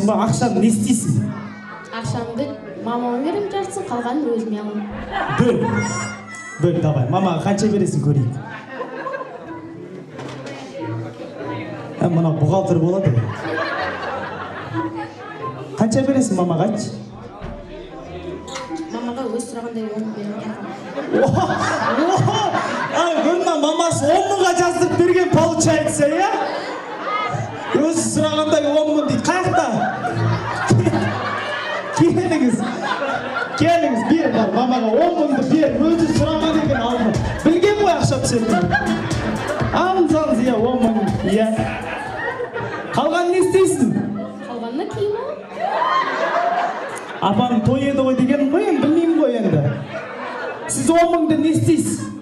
бересің ба? Ақшаны не істейсің? Ақшамды мамама берем, жартысын қалғанын өзіме аламын. Бөл, давай. Мамаға қанша бересің көрейік. Мына бухгалтер болады. Қанша бересің мамаға айтшы? Мамаға өз сұрағандай 10 берем. Көрдің мамасы 10 мыңға жаздырып берген получается, я? Өзі сұрағандай 10 мың дейді. Қаяқта? Келіңіз, бер бар. Мамаға 10 мыңды бер. Өзі сұраған екен алды. Білген ғой ақша түсетін. Алыңыз, я 10 мың. Я. Қалғанын не істейсің? Қалғанына киім алам. Апаның той еді ғой дегенім ғой, енді білмеймін ғой енді. Сіз 10 мыңды не істейсіз?